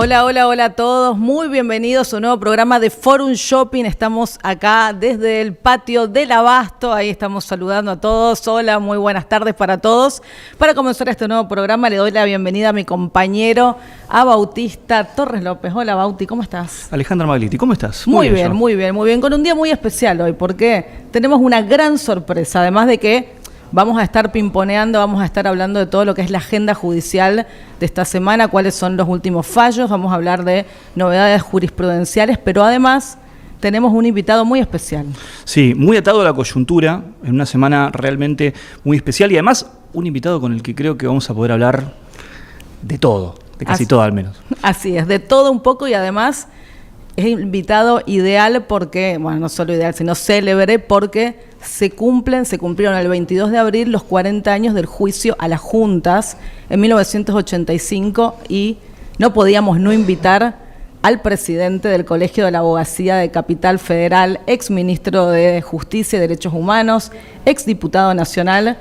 Hola, hola, hola a todos. Muy bienvenidos a un nuevo programa de Forum Shopping. Estamos acá desde el patio del Abasto. Ahí estamos saludando a todos. Hola, muy buenas tardes para todos. Para comenzar este nuevo programa le doy la bienvenida a mi compañero, a Bautista Torres López. Hola, Bauti, ¿cómo estás? Alejandra Magliti, ¿cómo estás? Muy bien, muy bien, muy bien. Con un día muy especial hoy porque tenemos una gran sorpresa. Además de que vamos a estar pimponeando, vamos a estar hablando de todo lo que es la agenda judicial de esta semana, cuáles son los últimos fallos, vamos a hablar de novedades jurisprudenciales, pero además tenemos un invitado muy especial. Sí, muy atado a la coyuntura, en una semana realmente muy especial y además un invitado con el que creo que vamos a poder hablar de todo, de casi todo al menos. Así es, de todo un poco y además es invitado ideal porque, bueno, no solo ideal, sino célebre porque se cumplieron el 22 de abril los 40 años del juicio a las juntas en 1985 y no podíamos no invitar al presidente del Colegio de la Abogacía de Capital Federal, ex ministro de Justicia y Derechos Humanos, ex diputado nacional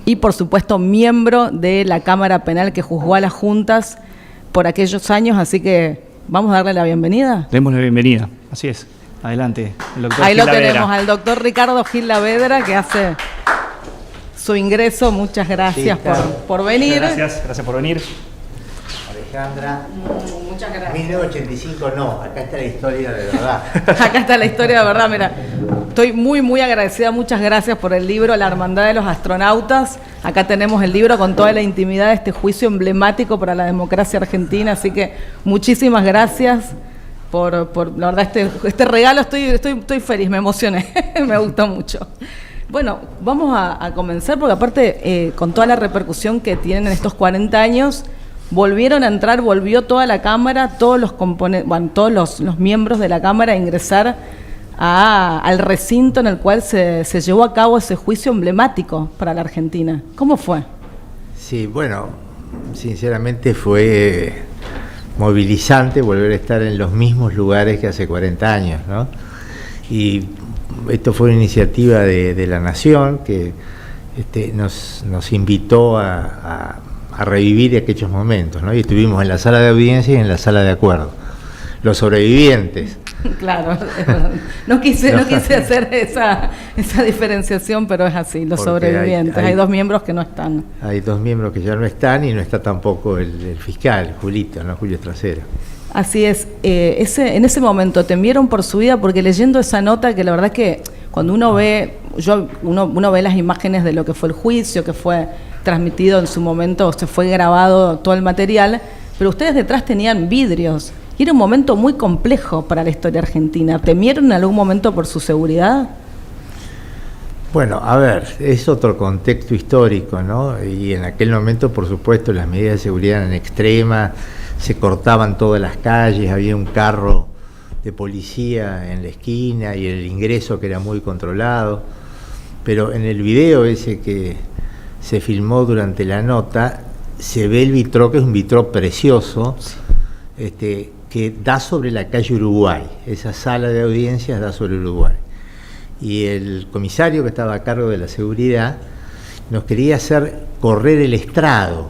y por supuesto miembro de la Cámara Penal que juzgó a las juntas por aquellos años, así que vamos a darle la bienvenida. Demos la bienvenida, así es. Adelante, el doctor Ahí Gil lo Lavedra. tenemos, al doctor Ricardo Gil Lavedra, que hace su ingreso. Muchas gracias por venir. Gracias por venir. Alejandra. Muchas gracias. 1985 no, acá está la historia de verdad. Acá está la historia de verdad, mira. Estoy muy, muy agradecida, muchas gracias por el libro La Hermandad de los Astronautas. Acá tenemos el libro con toda la intimidad de este juicio emblemático para la democracia argentina, así que muchísimas gracias. Por la verdad, este regalo, estoy feliz, me emocioné, me gustó mucho. Bueno, vamos a comenzar porque aparte, con toda la repercusión que tienen en estos 40 años, volvió toda la Cámara, todos los componentes, bueno, todos los miembros de la Cámara a ingresar al recinto en el cual se llevó a cabo ese juicio emblemático para la Argentina. ¿Cómo fue? Sí, bueno, sinceramente fue movilizante volver a estar en los mismos lugares que hace 40 años, ¿no? Y esto fue una iniciativa de la Nación que nos invitó a revivir aquellos momentos, ¿no? Y estuvimos en la sala de audiencia y en la sala de acuerdo. Los sobrevivientes. Claro, no quise hacer esa diferenciación, pero es así, los sobrevivientes. Hay dos miembros que no están. Hay dos miembros que ya no están y no está tampoco el fiscal, Julito, ¿no? Julio Trasera. Así es. En ese momento temieron por su vida porque leyendo esa nota, que la verdad que cuando uno ve las imágenes de lo que fue el juicio, que fue transmitido en su momento, se fue grabado todo el material, pero ustedes detrás tenían vidrios. Y era un momento muy complejo para la historia argentina. ¿Temieron en algún momento por su seguridad? Bueno, a ver, es otro contexto histórico, ¿no? Y en aquel momento, por supuesto, las medidas de seguridad eran extremas, se cortaban todas las calles, había un carro de policía en la esquina y el ingreso que era muy controlado. Pero en el video ese que se filmó durante la nota, se ve el vitró, que es un vitró precioso, que da sobre la calle Uruguay. Esa sala de audiencias da sobre Uruguay. Y el comisario que estaba a cargo de la seguridad nos quería hacer correr el estrado.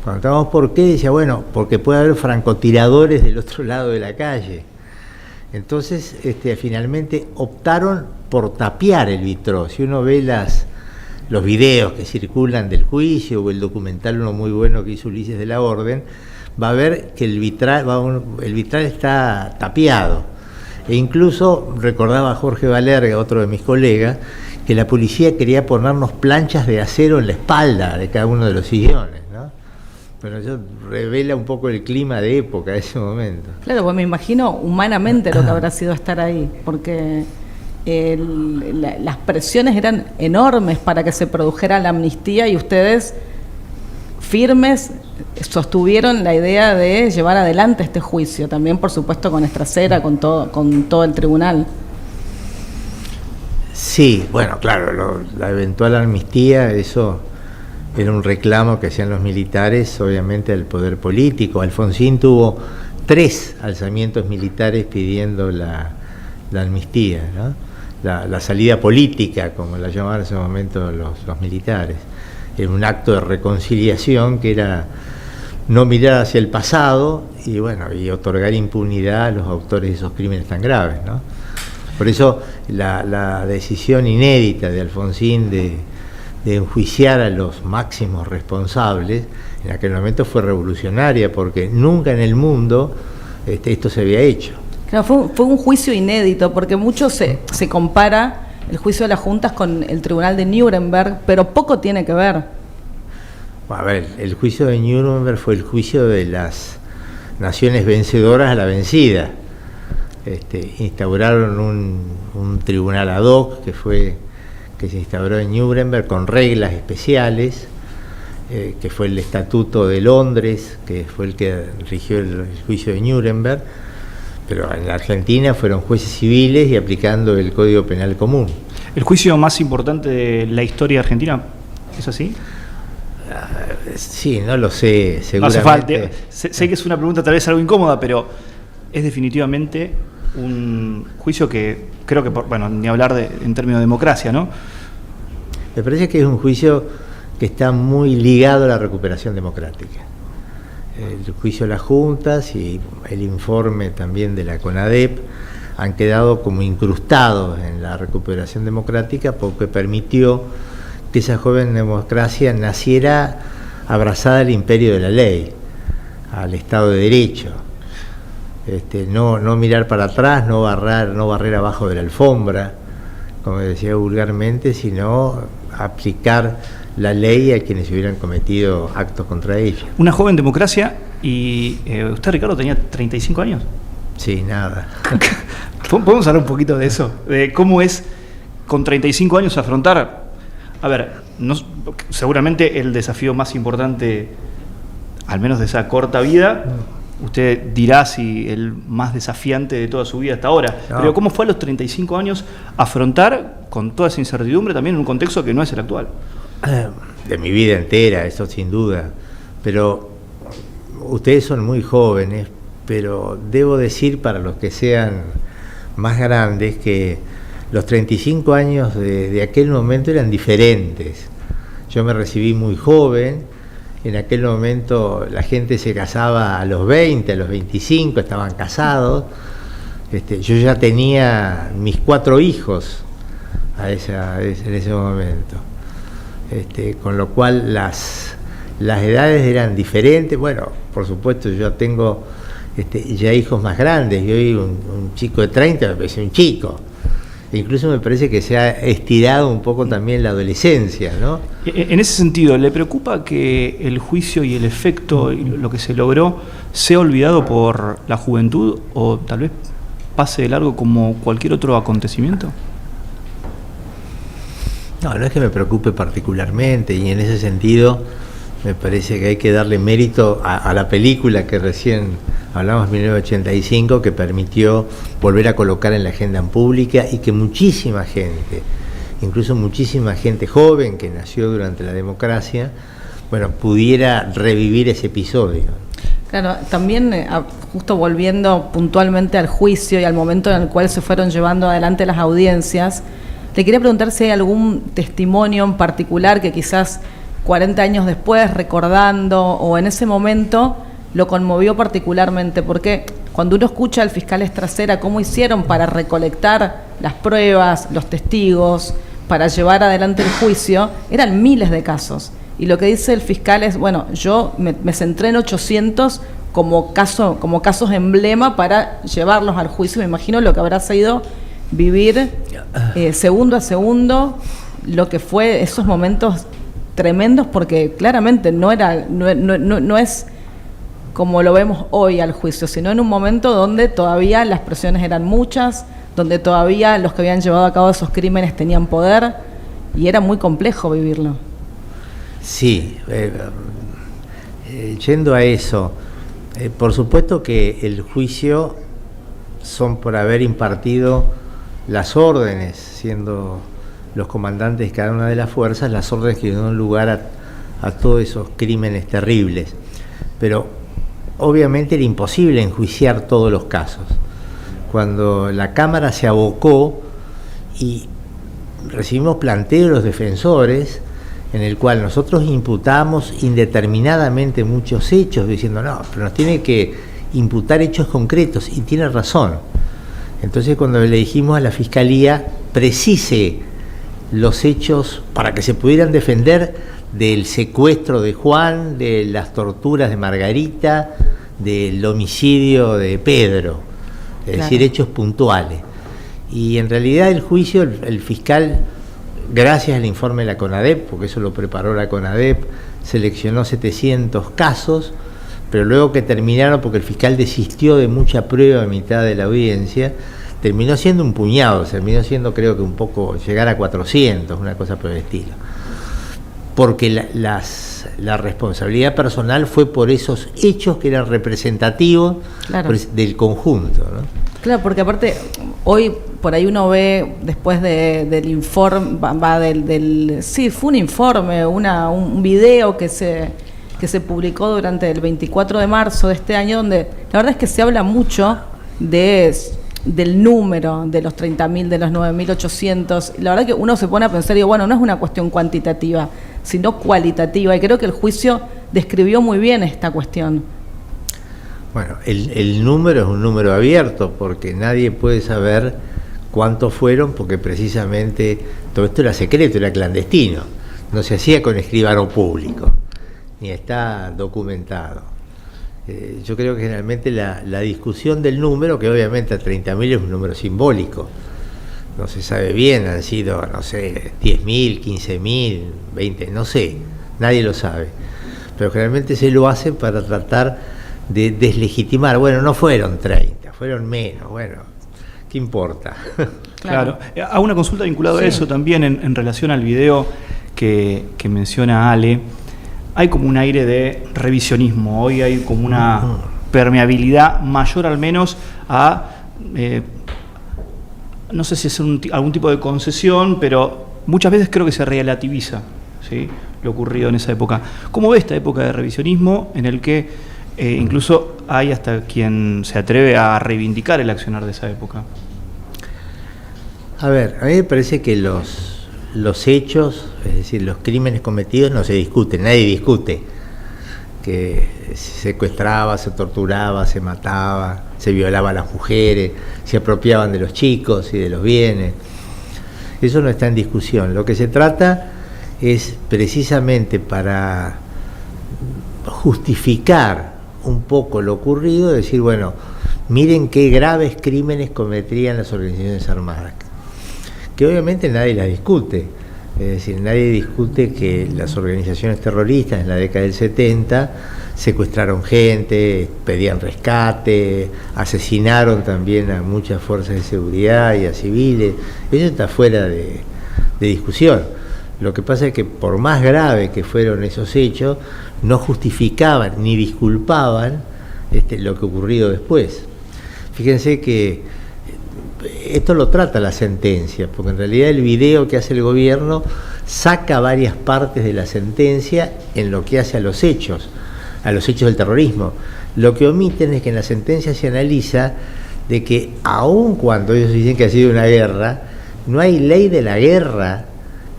Preguntábamos por qué, decía, bueno, porque puede haber francotiradores del otro lado de la calle. Entonces, finalmente optaron por tapiar el vitró. Si uno ve los videos que circulan del juicio o el documental, uno muy bueno que hizo Ulises de la Orden, va a ver que el vitral está tapiado. E incluso recordaba Jorge Valerga, otro de mis colegas, que la policía quería ponernos planchas de acero en la espalda de cada uno de los sillones, ¿no? Pero eso revela un poco el clima de época de ese momento. Claro, pues me imagino humanamente lo que habrá sido estar ahí, porque las presiones eran enormes para que se produjera la amnistía y ustedes firmes sostuvieron la idea de llevar adelante este juicio, también por supuesto con Estracera, con todo el tribunal. Sí, bueno, claro, la eventual amnistía, eso era un reclamo que hacían los militares, obviamente, al poder político. Alfonsín tuvo 3 alzamientos militares pidiendo la amnistía, ¿no? La salida política, como la llamaban en ese momento los militares. Era un acto de reconciliación que era no mirar hacia el pasado y bueno, y otorgar impunidad a los autores de esos crímenes tan graves, ¿no? Por eso la decisión inédita de Alfonsín de enjuiciar a los máximos responsables en aquel momento fue revolucionaria, porque nunca en el mundo esto se había hecho. Claro, fue un juicio inédito, porque mucho se compara el juicio de las juntas con el Tribunal de Nuremberg, pero poco tiene que ver. A ver, el juicio de Nuremberg fue el juicio de las naciones vencedoras a la vencida. Instauraron un tribunal ad hoc que se instauró en Nuremberg con reglas especiales, que fue el Estatuto de Londres, que fue el que rigió el juicio de Nuremberg, pero en la Argentina fueron jueces civiles y aplicando el Código Penal común. ¿El juicio más importante de la historia argentina es así? Sí, no lo sé, seguramente. No hace falta. Sé que es una pregunta tal vez algo incómoda, pero es definitivamente un juicio que creo que, bueno, ni hablar en términos de democracia, ¿no? Me parece que es un juicio que está muy ligado a la recuperación democrática. El juicio de las juntas y el informe también de la CONADEP han quedado como incrustados en la recuperación democrática, porque permitió que esa joven democracia naciera abrazada al imperio de la ley, al Estado de Derecho. No mirar para atrás, no barrer abajo de la alfombra, como decía vulgarmente, sino aplicar la ley a quienes hubieran cometido actos contra ella. Una joven democracia, y usted, Ricardo, tenía 35 años. Sí, nada. ¿Podemos hablar un poquito de eso? De cómo es con 35 años afrontar, a ver, seguramente el desafío más importante, al menos de esa corta vida, usted dirá si el más desafiante de toda su vida hasta ahora, pero ¿cómo fue a los 35 años afrontar con toda esa incertidumbre también en un contexto que no es el actual? De mi vida entera, eso sin duda, pero ustedes son muy jóvenes, pero debo decir para los que sean más grandes que los 35 años de aquel momento eran diferentes. Yo me recibí muy joven, en aquel momento la gente se casaba a los 20, a los 25, estaban casados. Yo ya tenía mis 4 hijos en ese momento. Con lo cual las edades eran diferentes. Bueno, por supuesto yo tengo ya hijos más grandes, y hoy un chico de 30 me parece un chico. Incluso me parece que se ha estirado un poco también la adolescencia, ¿no? En ese sentido, ¿le preocupa que el juicio y el efecto, y lo que se logró, sea olvidado por la juventud o tal vez pase de largo como cualquier otro acontecimiento? No es que me preocupe particularmente, y en ese sentido me parece que hay que darle mérito a la película que recién hablamos, 1985, que permitió volver a colocar en la agenda pública, y que muchísima gente, incluso muchísima gente joven que nació durante la democracia, bueno, pudiera revivir ese episodio. Claro, también justo volviendo puntualmente al juicio y al momento en el cual se fueron llevando adelante las audiencias, le quería preguntar si hay algún testimonio en particular que quizás 40 años después, recordando, o en ese momento, lo conmovió particularmente, porque cuando uno escucha al fiscal Estracera cómo hicieron para recolectar las pruebas, los testigos, para llevar adelante el juicio, eran miles de casos. Y lo que dice el fiscal es, bueno, yo me centré en 800 como casos emblema para llevarlos al juicio. Me imagino lo que habrá sido vivir segundo a segundo lo que fue esos momentos tremendos, porque claramente no es como lo vemos hoy al juicio, sino en un momento donde todavía las presiones eran muchas, donde todavía los que habían llevado a cabo esos crímenes tenían poder, y era muy complejo vivirlo. Sí, yendo a eso, por supuesto que el juicio son por haber impartido las órdenes, siendo los comandantes de cada una de las fuerzas, las órdenes que dieron lugar a todos esos crímenes terribles. Pero obviamente era imposible enjuiciar todos los casos. Cuando la Cámara se abocó y recibimos planteos de los defensores, en el cual nosotros imputamos indeterminadamente muchos hechos, diciendo, no, pero nos tiene que imputar hechos concretos, y tiene razón. Entonces, cuando le dijimos a la Fiscalía, precise los hechos para que se pudieran defender del secuestro de Juan, de las torturas de Margarita, del homicidio de Pedro, es decir, hechos puntuales. Y en realidad el juicio, el fiscal, gracias al informe de la CONADEP, porque eso lo preparó la CONADEP, seleccionó 700 casos, pero luego que terminaron, porque el fiscal desistió de mucha prueba a mitad de la audiencia, terminó siendo un puñado, terminó siendo, creo que un poco, llegar a 400, una cosa por el estilo. Porque la responsabilidad personal fue por esos hechos que eran representativos del conjunto, ¿no? Claro, porque aparte, hoy por ahí uno ve, después del informe, sí, fue un informe, un video que se publicó durante el 24 de marzo de este año, donde la verdad es que se habla mucho del número, de los 30.000, de los 9.800. La verdad que uno se pone a pensar, y bueno, no es una cuestión cuantitativa, sino cualitativa, y creo que el juicio describió muy bien esta cuestión. Bueno, el número es un número abierto, porque nadie puede saber cuántos fueron, porque precisamente todo esto era secreto, era clandestino, no se hacía con escribano público, ni está documentado. Yo creo que generalmente la discusión del número, que obviamente a 30.000 es un número simbólico, no se sabe bien, han sido, no sé, 10.000, 15.000, 20, no sé, nadie lo sabe, pero generalmente se lo hace para tratar de deslegitimar. Bueno, no fueron 30, fueron menos, bueno, ¿qué importa? Claro. Hago una consulta vinculada a eso también en relación al video que menciona Ale. Hay como un aire de revisionismo, hoy hay como una permeabilidad mayor al menos a, no sé si es algún tipo de concesión, pero muchas veces creo que se relativiza, ¿sí?, lo ocurrido en esa época. ¿Cómo ve esta época de revisionismo en el que incluso hay hasta quien se atreve a reivindicar el accionar de esa época? A ver, a mí me parece que los hechos, es decir, los crímenes cometidos no se discuten, nadie discute que se secuestraba, se torturaba, se mataba, se violaba a las mujeres, se apropiaban de los chicos y de los bienes. Eso no está en discusión. Lo que se trata es precisamente para justificar un poco lo ocurrido, decir, bueno, miren qué graves crímenes cometían las organizaciones armadas, que obviamente nadie las discute. Es decir, nadie discute que las organizaciones terroristas en la década del 70 secuestraron gente, pedían rescate, asesinaron también a muchas fuerzas de seguridad y a civiles. Eso está fuera de discusión. Lo que pasa es que por más grave que fueron esos hechos, no justificaban ni disculpaban lo que ocurrió después. Fíjense que esto lo trata la sentencia, porque en realidad el video que hace el gobierno saca varias partes de la sentencia en lo que hace a los hechos del terrorismo. Lo que omiten es que en la sentencia se analiza de que aun cuando ellos dicen que ha sido una guerra, no hay ley de la guerra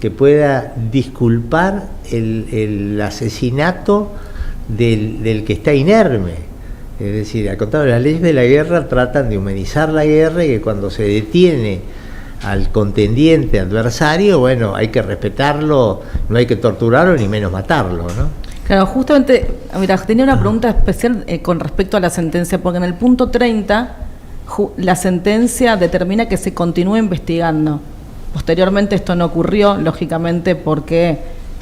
que pueda disculpar el asesinato del que está inerme. Es decir, al contrario, las leyes de la guerra tratan de humanizar la guerra, y que cuando se detiene al contendiente adversario, bueno, hay que respetarlo, no hay que torturarlo ni menos matarlo, ¿no? Claro, justamente, mira, tenía una pregunta especial con respecto a la sentencia, porque en el punto 30 la sentencia determina que se continúe investigando. Posteriormente esto no ocurrió, lógicamente, porque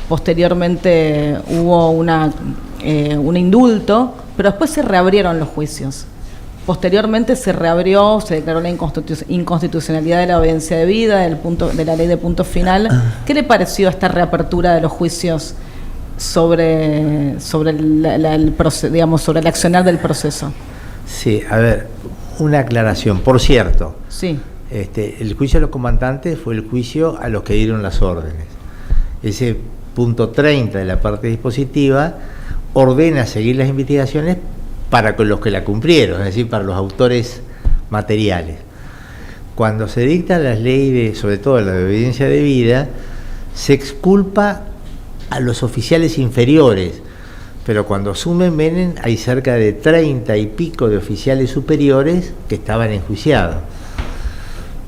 posteriormente hubo un indulto, pero después se reabrieron los juicios. Posteriormente se reabrió, se declaró la inconstitucionalidad de la audiencia debida, de la ley de punto final. ¿Qué le pareció esta reapertura de los juicios sobre el accionar del proceso? Sí, a ver, una aclaración. Por cierto, sí. El juicio a los comandantes fue el juicio a los que dieron las órdenes. Ese punto 30 de la parte dispositiva ordena seguir las investigaciones para con los que la cumplieron, es decir, para los autores materiales. Cuando se dictan las leyes, sobre todo la de obediencia debida, se exculpa a los oficiales inferiores, pero cuando asume Menem hay cerca de 30 y pico de oficiales superiores que estaban enjuiciados.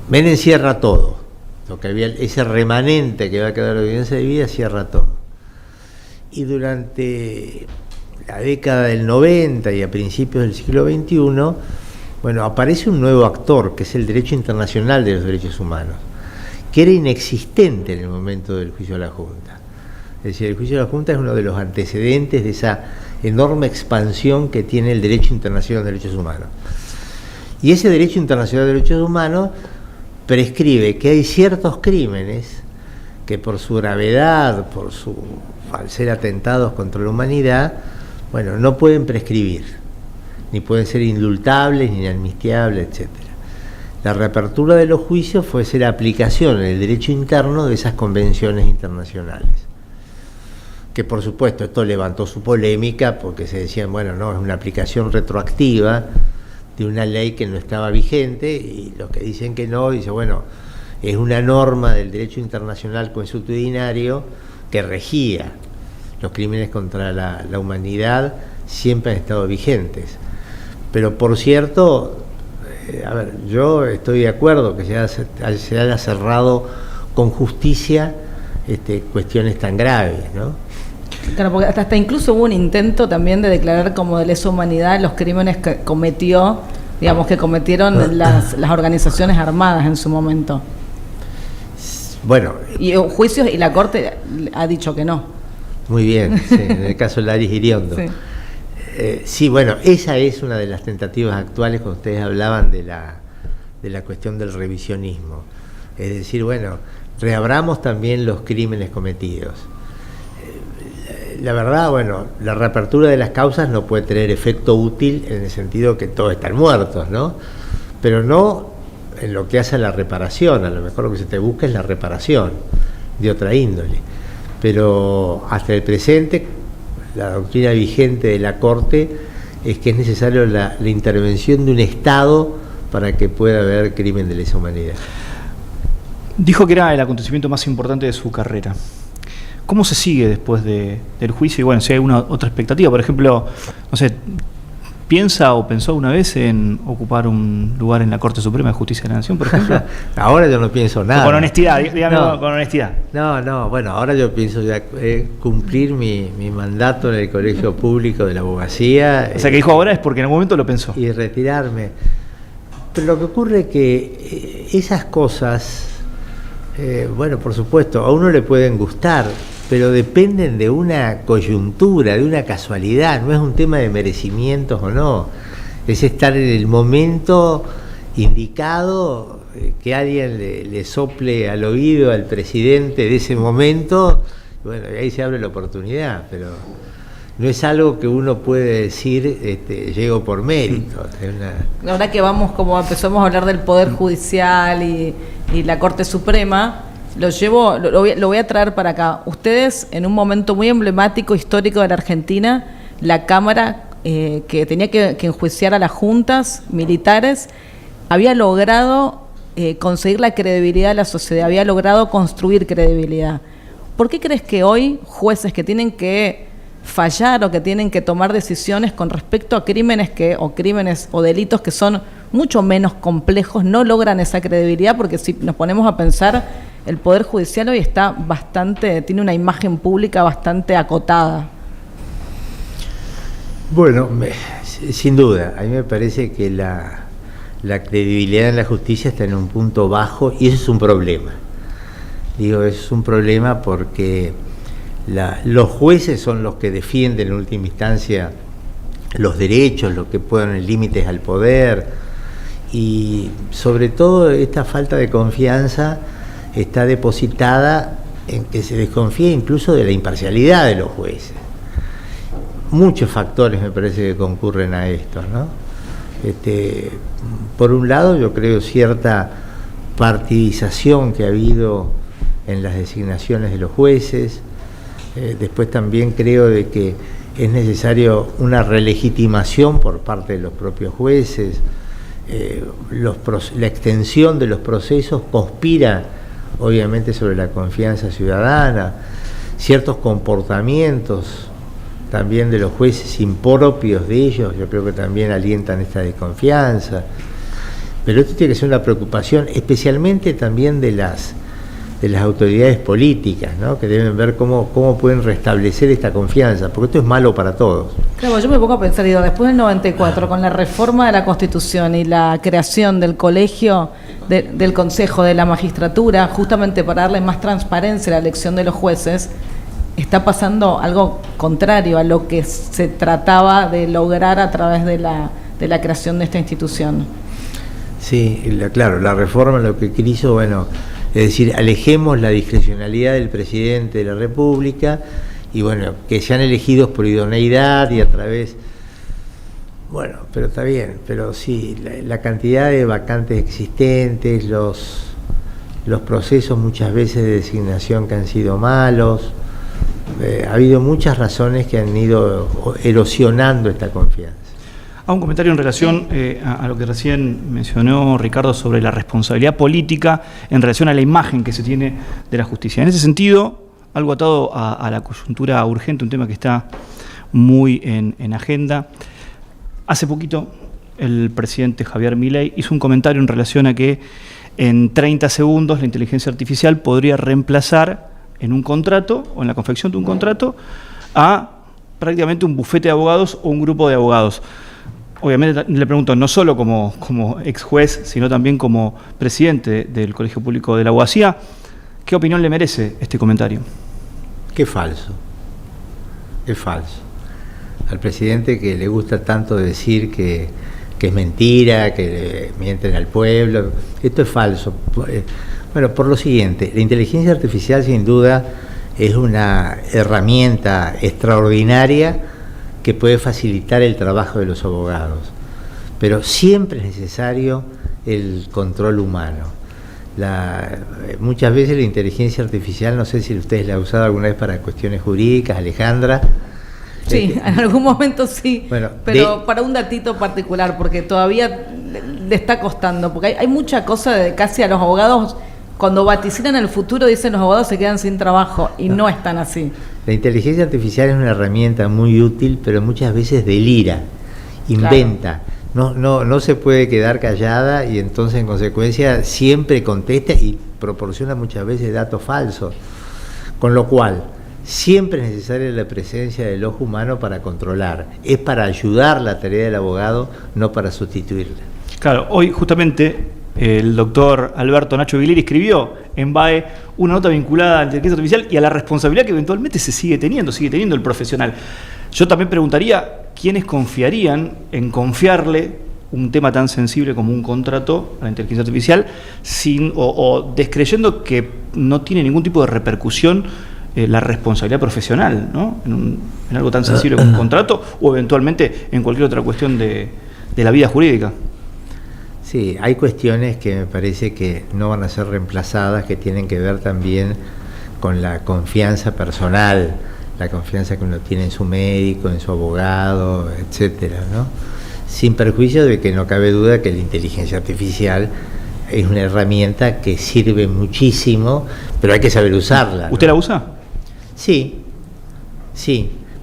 Menem cierra todo, lo que había, ese remanente que va a quedar de la evidencia de vida, cierra todo. Y durante la década del 90 y a principios del siglo XXI, bueno, aparece un nuevo actor, que es el derecho internacional de los derechos humanos, que era inexistente en el momento del juicio de la Junta. Es decir, el juicio de la Junta es uno de los antecedentes de esa enorme expansión que tiene el derecho internacional de derechos humanos. Y ese derecho internacional de derechos humanos prescribe que hay ciertos crímenes que por su gravedad, al ser atentados contra la humanidad, bueno, no pueden prescribir, ni pueden ser indultables, ni amnistiables, etc. La reapertura de los juicios fue ser aplicación en el derecho interno de esas convenciones internacionales. Que por supuesto esto levantó su polémica porque se decían, bueno, no, es una aplicación retroactiva de una ley que no estaba vigente, y los que dicen que no, dice, bueno, es una norma del derecho internacional consuetudinario que regía los crímenes contra la humanidad, siempre han estado vigentes. Pero por cierto, a ver, yo estoy de acuerdo que se haya cerrado con justicia cuestiones tan graves, ¿no? Claro, porque hasta incluso hubo un intento también de declarar como de lesa humanidad los crímenes que cometió, digamos, que cometieron las organizaciones armadas en su momento. Bueno. Y juicios, y la Corte ha dicho que no. Muy bien, sí, en el caso de Laris Iriondo. Sí. Sí, bueno, esa es una de las tentativas actuales cuando ustedes hablaban de la cuestión del revisionismo. Es decir, bueno, reabramos también los crímenes cometidos. La verdad, bueno, la reapertura de las causas no puede tener efecto útil en el sentido que todos están muertos, ¿no? Pero no en lo que hace a la reparación. A lo mejor lo que se te busca es la reparación de otra índole. Pero hasta el presente, la doctrina vigente de la Corte es que es necesario la intervención de un Estado para que pueda haber crimen de lesa humanidad. Dijo que era el acontecimiento más importante de su carrera. ¿Cómo se sigue después del juicio? Y bueno, si hay una otra expectativa, por ejemplo, no sé, ¿piensa o pensó una vez en ocupar un lugar en la Corte Suprema de Justicia de la Nación, por ejemplo? Ahora yo no pienso nada. Con honestidad, dígame, no, con honestidad. No, bueno, ahora yo pienso ya cumplir mi mandato en el Colegio Público de la Abogacía. O sea, que dijo ahora es porque en algún momento lo pensó. Y retirarme. Pero lo que ocurre es que esas cosas, bueno, por supuesto, a uno le pueden gustar, pero dependen de una coyuntura, de una casualidad. No es un tema de merecimientos o no, es estar en el momento indicado, que alguien le sople al oído al presidente de ese momento, bueno, y ahí se abre la oportunidad, pero no es algo que uno puede decir, llego por mérito. La verdad que vamos, como empezamos a hablar del Poder Judicial y la Corte Suprema, lo voy a traer para acá. Ustedes, en un momento muy emblemático, histórico de la Argentina, la Cámara que tenía que enjuiciar a las juntas militares, había logrado conseguir la credibilidad de la sociedad, había logrado construir credibilidad. ¿Por qué crees que hoy jueces que tienen que fallar o que tienen que tomar decisiones con respecto a crímenes o delitos que son mucho menos complejos no logran esa credibilidad? Porque si nos ponemos a pensar, el Poder Judicial hoy está tiene una imagen pública bastante acotada. Bueno, sin duda, a mí me parece que la credibilidad en la justicia está en un punto bajo, y eso es un problema. Digo, es un problema porque los jueces son los que defienden en última instancia los derechos, los que ponen límites al poder, y sobre todo esta falta de confianza está depositada en que se desconfía incluso de la imparcialidad de los jueces. Muchos factores me parece que concurren a esto, ¿no? Por un lado, yo creo cierta partidización que ha habido en las designaciones de los jueces. Después también creo de que es necesario una relegitimación por parte de los propios jueces. La extensión de los procesos conspira obviamente sobre la confianza ciudadana. ciertos comportamientos también de los jueces impropios de ellos, yo creo que también alientan esta desconfianza. Pero esto tiene que ser una preocupación especialmente también de las autoridades políticas, ¿no? Que deben ver cómo pueden restablecer esta confianza, porque esto es malo para todos. Claro, yo me pongo a pensar, digo, después del 94, con la reforma de la Constitución y la creación del colegio, del Consejo, de la Magistratura, justamente para darle más transparencia a la elección de los jueces, está pasando algo contrario a lo que se trataba de lograr a través de la creación de esta institución. Sí, claro, la reforma lo que quiso, bueno, es decir, alejemos la discrecionalidad del presidente de la República y bueno, que sean elegidos por idoneidad y a través, bueno, pero está bien, pero sí, la cantidad de vacantes existentes, los procesos muchas veces de designación que han sido malos, ha habido muchas razones que han ido erosionando esta confianza. Un comentario en relación a lo que recién mencionó Ricardo sobre la responsabilidad política en relación a la imagen que se tiene de la justicia. En ese sentido, algo atado a la coyuntura urgente, un tema que está muy en agenda. Hace poquito el presidente Javier Milei hizo un comentario en relación a que en 30 segundos la inteligencia artificial podría reemplazar en un contrato o en la confección de un contrato a prácticamente un bufete de abogados o un grupo de abogados. Obviamente le pregunto, no solo como ex juez, sino también como presidente del Colegio Público de la Abogacía, ¿qué opinión le merece este comentario? Qué falso. Es falso. Al presidente que le gusta tanto decir que es mentira, que le mienten al pueblo, esto es falso. Bueno, por lo siguiente, la inteligencia artificial sin duda es una herramienta extraordinaria que puede facilitar el trabajo de los abogados, pero siempre es necesario el control humano. Muchas veces la inteligencia artificial, no sé si ustedes la han usado alguna vez para cuestiones jurídicas, Alejandra. Sí, en algún momento sí, bueno, pero para un datito particular, porque todavía le está costando, porque hay mucha cosa de casi a los abogados, cuando vaticinan el futuro dicen los abogados se quedan sin trabajo, y no es tan así. La inteligencia artificial es una herramienta muy útil, pero muchas veces delira, inventa. Claro. No se puede quedar callada y entonces en consecuencia siempre contesta y proporciona muchas veces datos falsos. Con lo cual, siempre es necesaria la presencia del ojo humano para controlar. Es para ayudar la tarea del abogado, no para sustituirla. Claro, hoy justamente el doctor Alberto Nacho Viglieri escribió en BAE una nota vinculada a la inteligencia artificial y a la responsabilidad que eventualmente sigue teniendo el profesional. Yo también preguntaría, ¿quiénes confiarían en confiarle un tema tan sensible como un contrato a la inteligencia artificial o descreyendo que no tiene ningún tipo de repercusión la responsabilidad profesional, ¿no? en algo tan sensible como un contrato o eventualmente en cualquier otra cuestión de la vida jurídica? Sí, hay cuestiones que me parece que no van a ser reemplazadas, que tienen que ver también con la confianza personal, la confianza que uno tiene en su médico, en su abogado, etcétera, ¿no? Sin perjuicio de que no cabe duda que la inteligencia artificial es una herramienta que sirve muchísimo, pero hay que saber usarla, ¿no? ¿Usted la usa? Sí,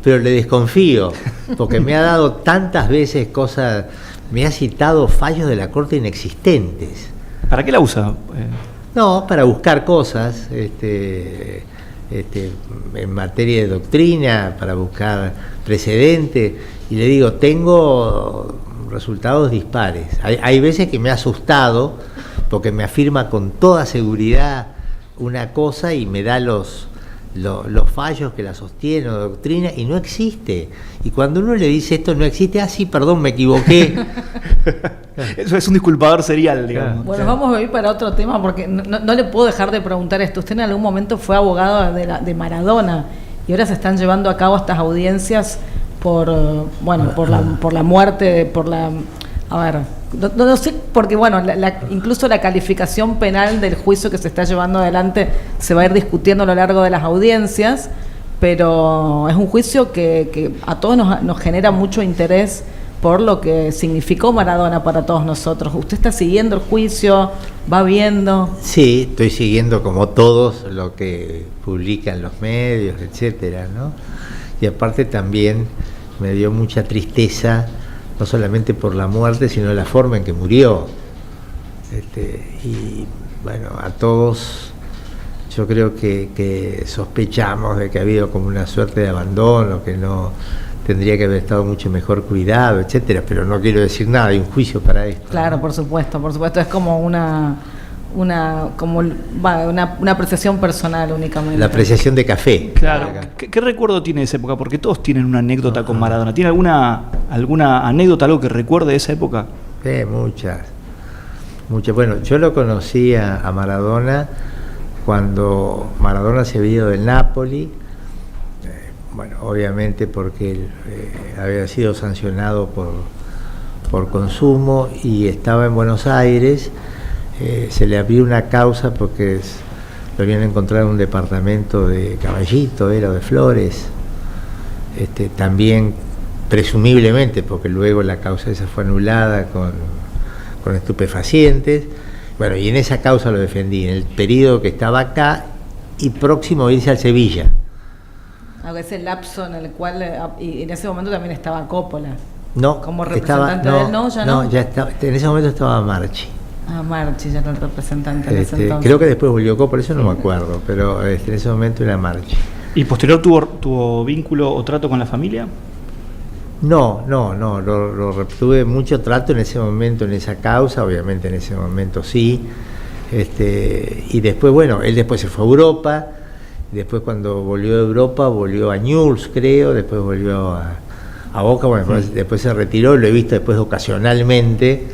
pero le desconfío, porque me ha dado tantas veces cosas. Me ha citado fallos de la Corte inexistentes. ¿Para qué la usa? No, para buscar cosas en materia de doctrina, para buscar precedentes. Y le digo, tengo resultados dispares. Hay veces que me ha asustado porque me afirma con toda seguridad una cosa y me da los fallos que la sostienen, la doctrina, y no existe. Y cuando uno le dice esto no existe, sí, perdón, me equivoqué. Eso es un disculpador serial, digamos. Bueno, vamos a ir para otro tema, porque no le puedo dejar de preguntar esto. Usted en algún momento fue abogado de Maradona, y ahora se están llevando a cabo estas audiencias por la muerte, a ver, no sé, porque bueno, incluso la calificación penal del juicio que se está llevando adelante se va a ir discutiendo a lo largo de las audiencias, pero es un juicio que a todos nos genera mucho interés por lo que significó Maradona para todos nosotros. ¿Usted está siguiendo el juicio? ¿Va viendo? Sí, estoy siguiendo como todos lo que publican los medios, etcétera, ¿no? Y aparte también me dio mucha tristeza, no solamente por la muerte, sino la forma en que murió. Y bueno, a todos yo creo que sospechamos de que ha habido como una suerte de abandono, que no tendría que haber estado mucho mejor cuidado, etcétera, pero no quiero decir nada, hay un juicio para esto. Claro, ¿no? por supuesto, es como una apreciación personal únicamente. La apreciación de café. Claro. ¿Qué recuerdo tiene de esa época? Porque todos tienen una anécdota con Maradona. ¿Tiene alguna anécdota, algo que recuerde de esa época? Muchas. Bueno, yo lo conocí a Maradona cuando Maradona se había ido del Napoli. Bueno, obviamente porque él había sido sancionado por consumo y estaba en Buenos Aires. Se le abrió una causa porque lo habían encontrado en un departamento de Caballito, era de Flores. También presumiblemente, porque luego la causa esa fue anulada con estupefacientes. Bueno, y en esa causa lo defendí, en el periodo que estaba acá y próximo a irse al Sevilla. Ese lapso en el cual, y en ese momento también estaba Coppola. No, como representante de él, ¿no? ¿Ya no? Ya estaba, en ese momento estaba Marchi. Marchi ya era el representante en ese entonces. Creo que después volvió Coppola, eso no me acuerdo, pero en ese momento era Marchi. ¿Y posterior tuvo vínculo o trato con la familia? No, tuve mucho trato en ese momento, en esa causa, obviamente en ese momento sí. Y después, bueno, él después se fue a Europa. Después cuando volvió de Europa, volvió a Newell's, creo, después volvió a Boca, bueno, después se retiró, lo he visto después ocasionalmente,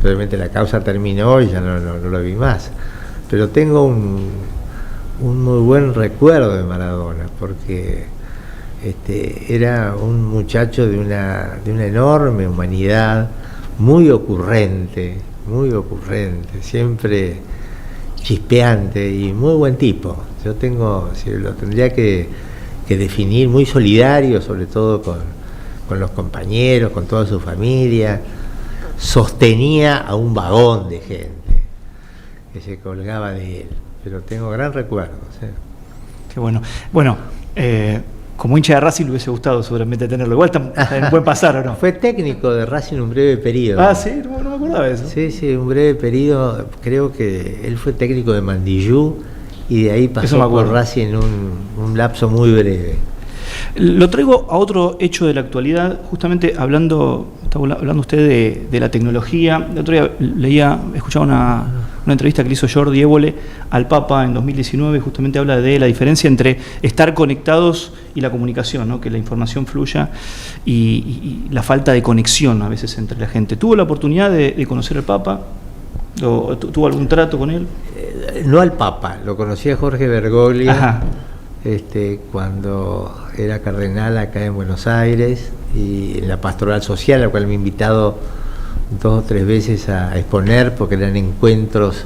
obviamente la causa terminó y ya no lo vi más. Pero tengo un muy buen recuerdo de Maradona, porque era un muchacho de una enorme humanidad, muy ocurrente, siempre chispeante y muy buen tipo. Yo lo tendría que definir, muy solidario, sobre todo con los compañeros, con toda su familia. Sostenía a un vagón de gente que se colgaba de él, pero tengo gran recuerdo. ¿Sí? Qué bueno. Bueno, como hincha de Racing le hubiese gustado seguramente tenerlo. Igual puede pasar, ¿o no? Fue técnico de Racing un breve periodo. Ah, sí, no me acordaba de eso. Sí, un breve periodo. Creo que él fue técnico de Mandillú y de ahí pasó por Racing un lapso muy breve. Lo traigo a otro hecho de la actualidad, justamente está hablando usted de la tecnología. El otro día escuchaba una entrevista que le hizo Jordi Évole al Papa en 2019, justamente habla de la diferencia entre estar conectados y la comunicación, ¿no? Que la información fluya y la falta de conexión a veces entre la gente. ¿Tuvo la oportunidad de conocer al Papa? ¿O tuvo algún trato con él? No al Papa, lo conocí a Jorge Bergoglio. Ajá. Cuando era cardenal acá en Buenos Aires y en la pastoral social, a la cual me he invitado 2 o 3 veces a exponer, porque eran encuentros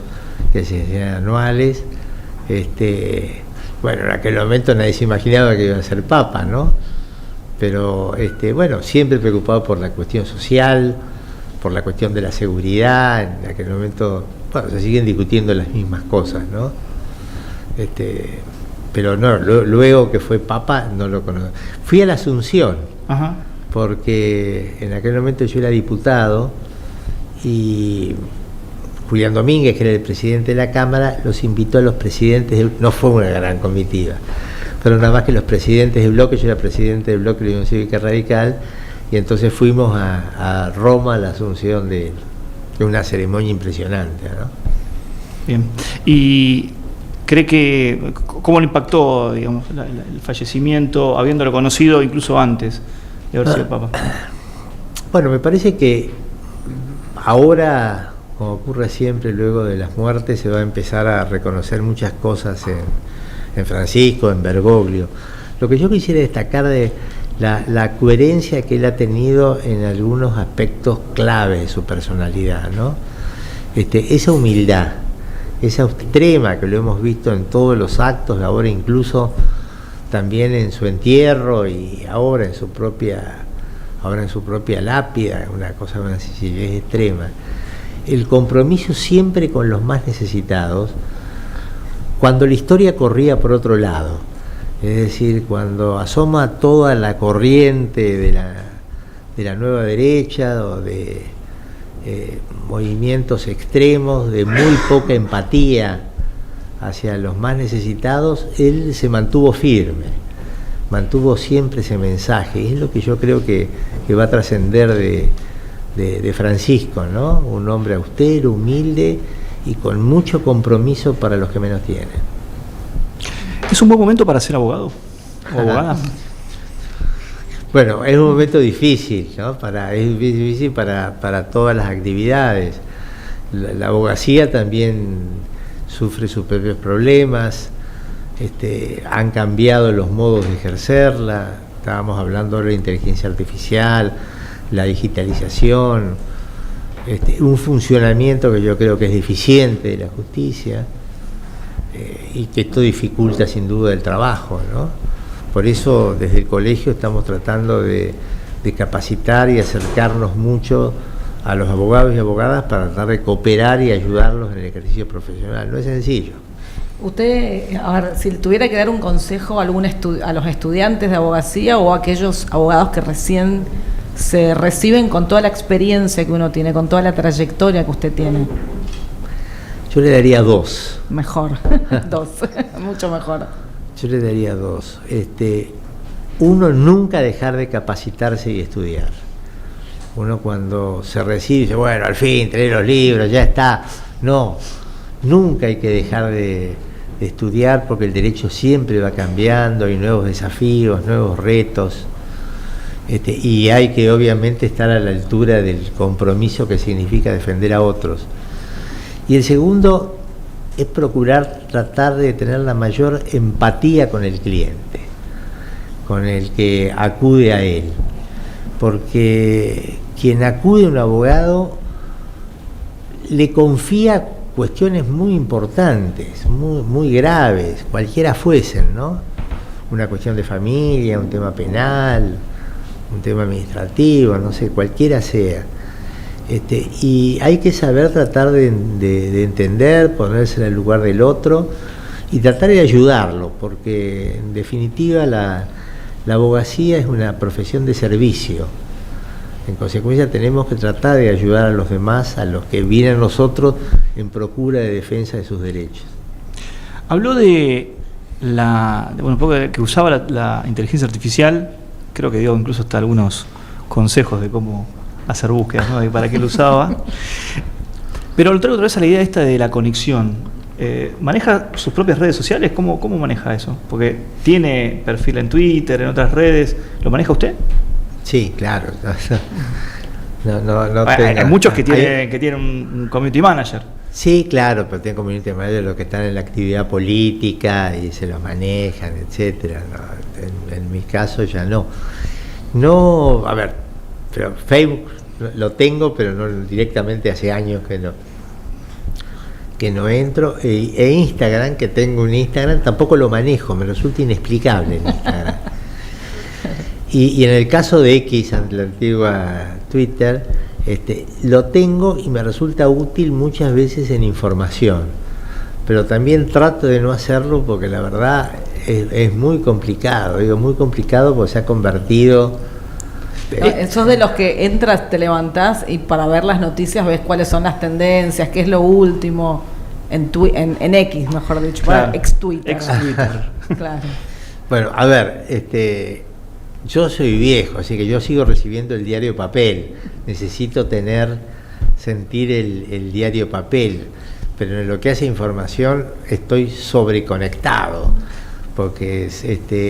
que se hacían anuales. Bueno, en aquel momento nadie se imaginaba que iba a ser Papa, ¿no? Pero bueno, siempre preocupado por la cuestión social, por la cuestión de la seguridad. En aquel momento, bueno, se siguen discutiendo las mismas cosas, ¿no? Pero no, luego que fue Papa no lo conozco. Fui a la Asunción. Ajá. Porque en aquel momento yo era diputado y Julián Domínguez, que era el presidente de la Cámara, los invitó a los presidentes, no fue una gran comitiva, pero nada más que los presidentes del bloque, yo era presidente del bloque de la Unión Cívica Radical, y entonces fuimos a Roma a la Asunción de una ceremonia impresionante, ¿no? Bien. Y ¿cree que cómo le impactó, digamos, el fallecimiento, habiéndolo conocido incluso antes de haber sido Papa? Bueno, me parece que ahora, como ocurre siempre luego de las muertes, se va a empezar a reconocer muchas cosas en Francisco, en Bergoglio. Lo que yo quisiera destacar de la coherencia que él ha tenido en algunos aspectos clave de su personalidad, ¿no? Esa humildad, esa extrema que lo hemos visto en todos los actos, ahora incluso también en su entierro y ahora en su propia ahora en su propia lápida, una cosa de una sencillez extrema. El compromiso siempre con los más necesitados, cuando la historia corría por otro lado, es decir, cuando asoma toda la corriente de la nueva derecha o de movimientos extremos de muy poca empatía hacia los más necesitados, él se mantuvo firme, mantuvo siempre ese mensaje, y es lo que yo creo que va a trascender de Francisco, ¿no? Un hombre austero, humilde y con mucho compromiso para los que menos tienen. ¿Es un buen momento para ser abogado o abogada? Bueno, es un momento difícil, ¿no? Es difícil para todas las actividades. La abogacía también sufre sus propios problemas, han cambiado los modos de ejercerla, estábamos hablando de la inteligencia artificial, la digitalización, un funcionamiento que yo creo que es deficiente de la justicia, y que esto dificulta sin duda el trabajo, ¿no? Por eso desde el colegio estamos tratando de capacitar y acercarnos mucho a los abogados y abogadas para tratar de cooperar y ayudarlos en el ejercicio profesional. No es sencillo. Usted, a ver, si tuviera que dar un consejo a los estudiantes de abogacía o a aquellos abogados que recién se reciben con toda la experiencia que uno tiene, con toda la trayectoria que usted tiene. Yo le daría 2. Mejor, 2, mucho mejor. Yo le daría 2. Uno, nunca dejar de capacitarse y estudiar. Uno cuando se recibe dice, bueno, al fin, trae los libros, ya está. No, nunca hay que dejar de estudiar, porque el derecho siempre va cambiando, hay nuevos desafíos, nuevos retos. Y hay que obviamente estar a la altura del compromiso que significa defender a otros. Y el segundo es procurar tratar de tener la mayor empatía con el cliente, con el que acude a él, porque quien acude a un abogado le confía cuestiones muy importantes, muy graves, cualquiera fuesen, ¿no? Una cuestión de familia, un tema penal, un tema administrativo, no sé, cualquiera sea. Y hay que saber tratar de entender, ponerse en el lugar del otro y tratar de ayudarlo, porque en definitiva la abogacía es una profesión de servicio. En consecuencia tenemos que tratar de ayudar a los demás, a los que vienen a nosotros en procura de defensa de sus derechos. Habló un poco de que usaba la inteligencia artificial, creo que dio incluso hasta algunos consejos de cómo hacer búsquedas, ¿no? Y para qué lo usaba. Pero lo traigo otra vez a la idea esta de la conexión. ¿Maneja sus propias redes sociales? ¿Cómo maneja eso? Porque tiene perfil en Twitter, en otras redes. ¿Lo maneja usted? Sí, claro. Hay muchos que tienen un community manager. Sí, claro, pero tienen community manager los que están en la actividad política y se lo manejan, etcétera. No, en mi caso ya no. No, a ver, pero Facebook lo tengo, pero no directamente, hace años que no entro. E Instagram, que tengo un Instagram, tampoco lo manejo, me resulta inexplicable el Instagram. Y en el caso de X, la antigua Twitter, lo tengo y me resulta útil muchas veces en información, pero también trato de no hacerlo porque la verdad es muy complicado, muy complicado porque se ha convertido... Sos de los que entras, te levantás y para ver las noticias ves cuáles son las tendencias, qué es lo último en X, mejor dicho, claro. Ex-Twitter. Claro. Bueno, a ver, yo soy viejo, así que yo sigo recibiendo el diario papel. Necesito sentir el diario papel, pero en lo que hace información estoy sobreconectado, porque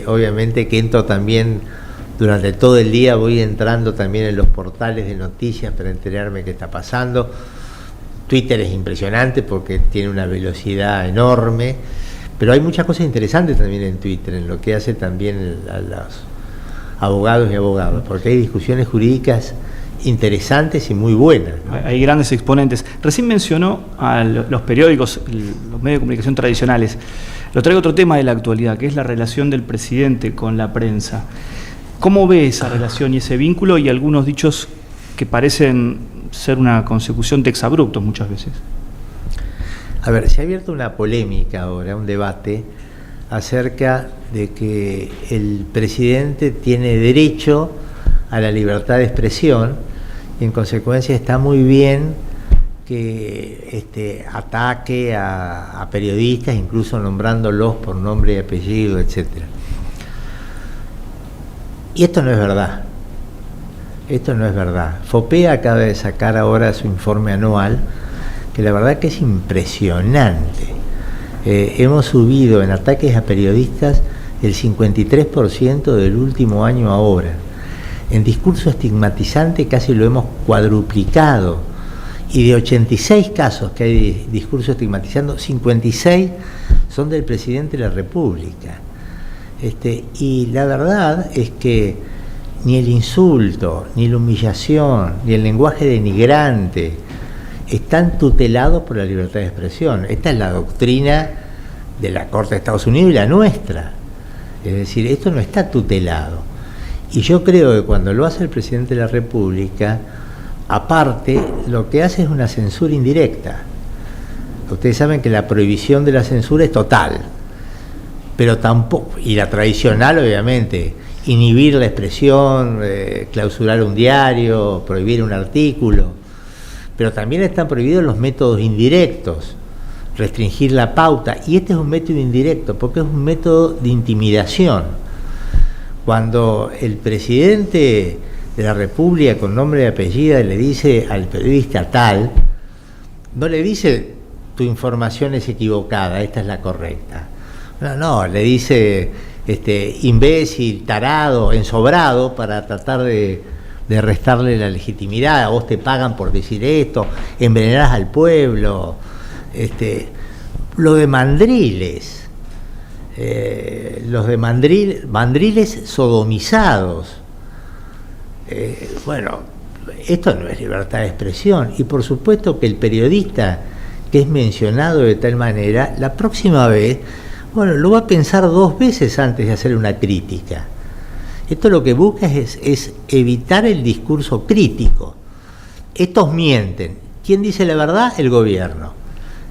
obviamente que entro también durante todo el día, voy entrando también en los portales de noticias para enterarme qué está pasando. Twitter es impresionante porque tiene una velocidad enorme, pero hay muchas cosas interesantes también en Twitter, en lo que hace también a los abogados y abogadas, porque hay discusiones jurídicas interesantes y muy buenas, ¿no? Hay grandes exponentes. Recién mencionó a los periódicos, los medios de comunicación tradicionales. Lo traigo otro tema de la actualidad, que es la relación del presidente con la prensa. ¿Cómo ve esa relación y ese vínculo y algunos dichos que parecen ser una consecución de exabruptos muchas veces? A ver, se ha abierto una polémica ahora, un debate acerca de que el presidente tiene derecho a la libertad de expresión y en consecuencia está muy bien que ataque a periodistas, incluso nombrándolos por nombre y apellido, etcétera. Y esto no es verdad. Esto no es verdad. FOPEA acaba de sacar ahora su informe anual, que la verdad que es impresionante. Hemos subido en ataques a periodistas el 53% del último año ahora. En discurso estigmatizante casi lo hemos cuadruplicado. Y de 86 casos que hay de discurso estigmatizando, 56 son del presidente de la República. Y la verdad es que ni el insulto, ni la humillación, ni el lenguaje denigrante están tutelados por la libertad de expresión. Esta es la doctrina de la Corte de Estados Unidos y la nuestra. Es decir, esto no está tutelado. Y yo creo que cuando lo hace el presidente de la República, aparte, lo que hace es una censura indirecta. Ustedes saben que la prohibición de la censura es total, pero tampoco, y la tradicional obviamente, inhibir la expresión, clausurar un diario, prohibir un artículo, pero también están prohibidos los métodos indirectos, restringir la pauta, y este es un método indirecto porque es un método de intimidación. Cuando el presidente de la República con nombre y apellido le dice al periodista tal, no le dice tu información es equivocada, esta es la correcta. No, le dice imbécil, tarado, ensobrado para tratar de restarle la legitimidad. A vos te pagan por decir esto, envenenás al pueblo. Lo de mandriles, mandriles sodomizados. Bueno, esto no es libertad de expresión, y por supuesto que el periodista que es mencionado de tal manera, la próxima vez, bueno, lo va a pensar 2 veces antes de hacer una crítica. Esto lo que busca es evitar el discurso crítico. Estos mienten. ¿Quién dice la verdad? El gobierno.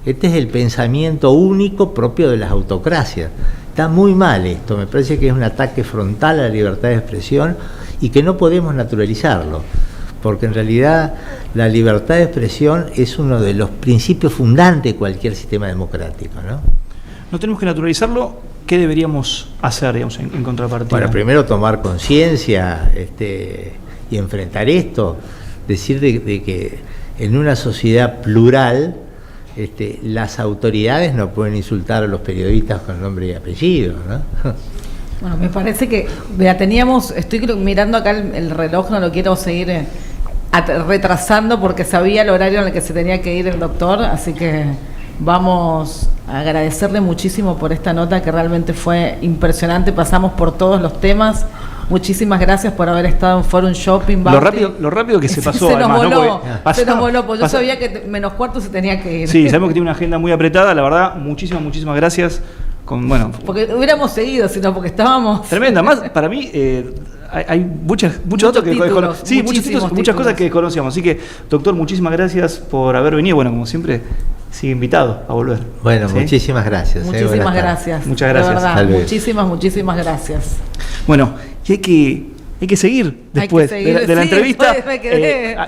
Este es el pensamiento único propio de las autocracias. Está muy mal esto, me parece que es un ataque frontal a la libertad de expresión y que no podemos naturalizarlo, porque en realidad la libertad de expresión es uno de los principios fundantes de cualquier sistema democrático, ¿no? No tenemos que naturalizarlo. ¿Qué deberíamos hacer, digamos, en contrapartida? Bueno, primero tomar conciencia y enfrentar esto, decir de que en una sociedad plural las autoridades no pueden insultar a los periodistas con nombre y apellido, ¿no? Bueno, me parece que estoy mirando acá el reloj, no lo quiero seguir retrasando porque sabía el horario en el que se tenía que ir el doctor, así que vamos a agradecerle muchísimo por esta nota que realmente fue impresionante, pasamos por todos los temas. Muchísimas gracias por haber estado en Forum Shopping. Lo rápido que se pasó, se nos además, voló, ¿no? Se nos voló, porque yo sabía que menos cuarto se tenía que ir. Sí, sabemos que tiene una agenda muy apretada, la verdad, muchísimas gracias. Porque hubiéramos seguido, sino porque estábamos... Tremenda, más para mí hay muchos datos que desconocíamos. Sí, muchas cosas que desconocíamos. Así que, doctor, muchísimas gracias por haber venido. Bueno, como siempre, sigue invitado a volver. Bueno, ¿sí? Muchísimas gracias. Muchísimas gracias. Muchas gracias. De verdad, muchísimas gracias. Bueno, y hay que seguir después de la entrevista.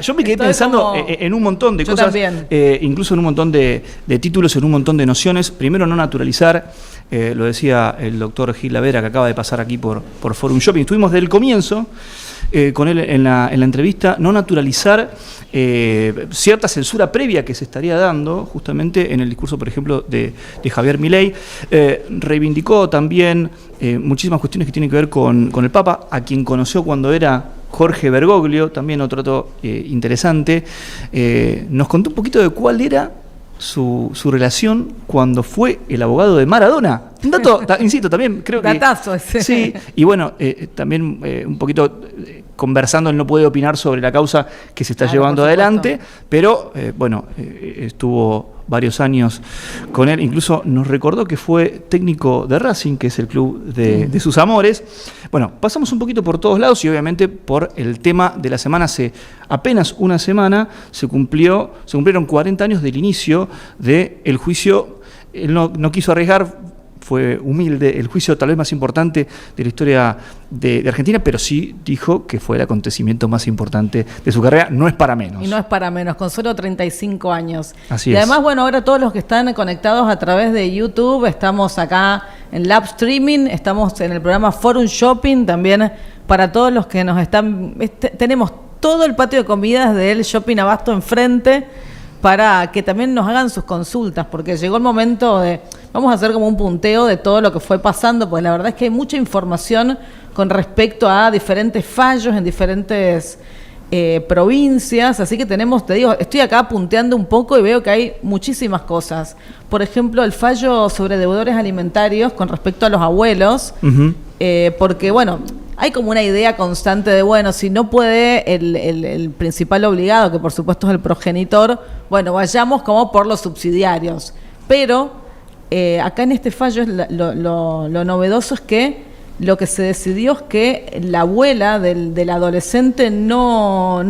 Yo me quedé pensando en un montón de cosas, incluso en un montón de títulos, en un montón de nociones. Primero, no naturalizar, lo decía el doctor Gil Lavera, que acaba de pasar aquí por Forum Shopping. Estuvimos desde el comienzo con él en la entrevista, no naturalizar cierta censura previa que se estaría dando justamente en el discurso, por ejemplo, de Javier Milei. Reivindicó también muchísimas cuestiones que tienen que ver con el Papa, a quien conoció cuando era Jorge Bergoglio, también otro dato interesante. Nos contó un poquito de cuál era su relación cuando fue el abogado de Maradona. Un dato, insisto, también creo que... Datazo ese. Sí, y bueno, también un poquito conversando, él no puede opinar sobre la causa que se está llevando adelante, pero bueno, estuvo varios años con él, incluso nos recordó que fue técnico de Racing, que es el club de sus amores. Bueno, pasamos un poquito por todos lados y obviamente por el tema de la semana. Hace apenas una semana se cumplieron 40 años del inicio del juicio. Él no quiso arriesgar, fue humilde, el juicio tal vez más importante de la historia de Argentina, pero sí dijo que fue el acontecimiento más importante de su carrera, no es para menos. Y no es para menos, con solo 35 años. Así y es. además, bueno, ahora todos los que están conectados a través de YouTube, estamos acá en live streaming, estamos en el programa Forum Shopping, también para todos los que nos están... tenemos todo el patio de comidas del Shopping Abasto enfrente, para que también nos hagan sus consultas, porque llegó el momento de... Vamos a hacer como un punteo de todo lo que fue pasando, pues la verdad es que hay mucha información con respecto a diferentes fallos en diferentes provincias, así que te digo, estoy acá punteando un poco y veo que hay muchísimas cosas. Por ejemplo, el fallo sobre deudores alimentarios con respecto a los abuelos, porque bueno... Hay como una idea constante de, bueno, si no puede el principal obligado, que por supuesto es el progenitor, bueno, vayamos como por los subsidiarios. Pero acá en este fallo lo novedoso es que lo que se decidió es que la abuela del adolescente no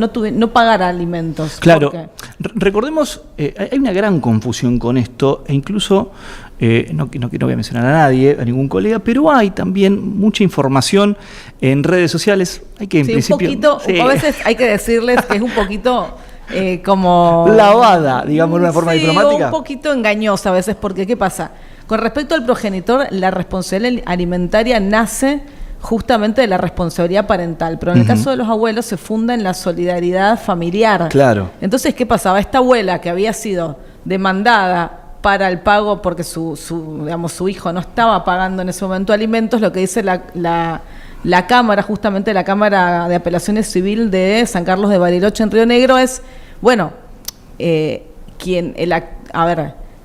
pagara alimentos. Claro, recordemos, hay una gran confusión con esto, e incluso... no voy a mencionar a nadie, a ningún colega, pero hay también mucha información en redes sociales. Hay que, en principio, un poquito, a veces hay que decirles que es un poquito como... lavada, digamos, de una forma diplomática. Un poquito engañosa a veces, porque ¿qué pasa? Con respecto al progenitor, la responsabilidad alimentaria nace justamente de la responsabilidad parental, pero en el caso de los abuelos se funda en la solidaridad familiar. Claro. Entonces, ¿qué pasaba? Esta abuela que había sido demandada para el pago porque su hijo no estaba pagando en ese momento alimentos, lo que dice la Cámara, justamente la Cámara de Apelaciones Civil de San Carlos de Bariloche en Río Negro es, bueno,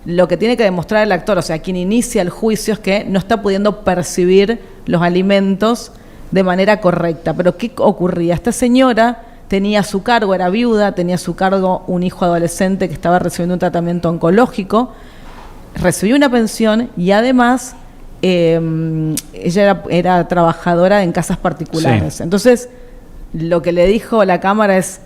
lo que tiene que demostrar el actor, o sea, quien inicia el juicio es que no está pudiendo percibir los alimentos de manera correcta. Pero ¿qué ocurría? Esta señora tenía a su cargo, era viuda, tenía a su cargo un hijo adolescente que estaba recibiendo un tratamiento oncológico, recibió una pensión y además ella era trabajadora en casas particulares. Sí. Entonces, lo que le dijo la Cámara es,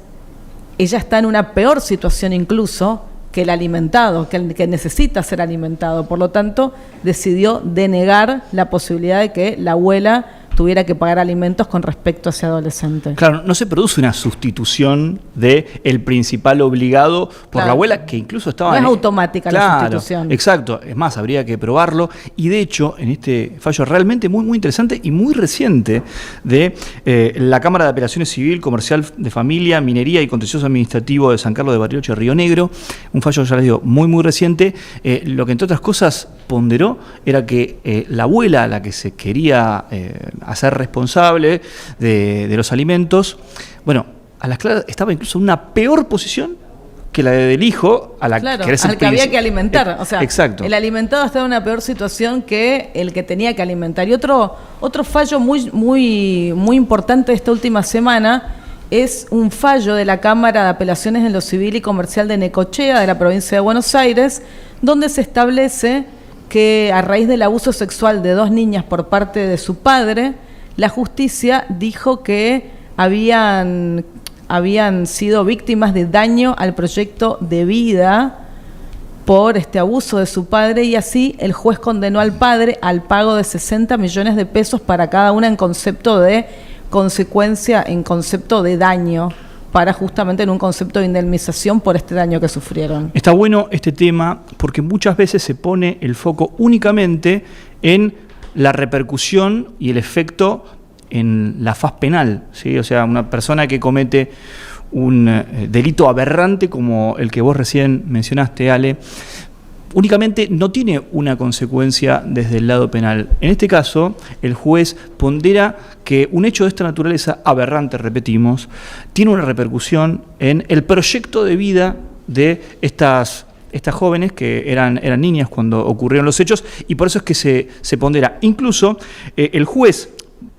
ella está en una peor situación incluso que el alimentado, que necesita ser alimentado. Por lo tanto, decidió denegar la posibilidad de que la abuela tuviera que pagar alimentos con respecto a ese adolescente. Claro, no se produce una sustitución de el principal obligado por la abuela, que incluso estaba... No es automática la sustitución. Exacto, es más, habría que probarlo. Y de hecho, en este fallo realmente muy, muy interesante y muy reciente de la Cámara de Apelaciones Civil, Comercial de Familia, Minería y Contencioso Administrativo de San Carlos de Bariloche, Río Negro, un fallo, ya les digo, muy, muy reciente, lo que entre otras cosas ponderó era que la abuela, a la que se quería hacer responsable de los alimentos, bueno, a las claras estaba incluso en una peor posición que la del hijo, a la que había que alimentar. O sea, exacto. El alimentado estaba en una peor situación que el que tenía que alimentar. Y otro fallo muy, muy, muy importante de esta última semana es un fallo de la Cámara de Apelaciones en lo Civil y Comercial de Necochea, de la provincia de Buenos Aires, donde se establece que a raíz del abuso sexual de 2 niñas por parte de su padre, la justicia dijo que habían sido víctimas de daño al proyecto de vida por este abuso de su padre, y así el juez condenó al padre al pago de 60 millones de pesos para cada una en concepto de consecuencia, en concepto de daño, para justamente en un concepto de indemnización por este daño que sufrieron. Está bueno este tema porque muchas veces se pone el foco únicamente en la repercusión y el efecto en la faz penal, ¿sí? O sea, una persona que comete un delito aberrante como el que vos recién mencionaste, Ale, únicamente no tiene una consecuencia desde el lado penal. En este caso, el juez pondera que un hecho de esta naturaleza, aberrante, repetimos, tiene una repercusión en el proyecto de vida de estas jóvenes que eran niñas cuando ocurrieron los hechos, y por eso es que se pondera. Incluso el juez,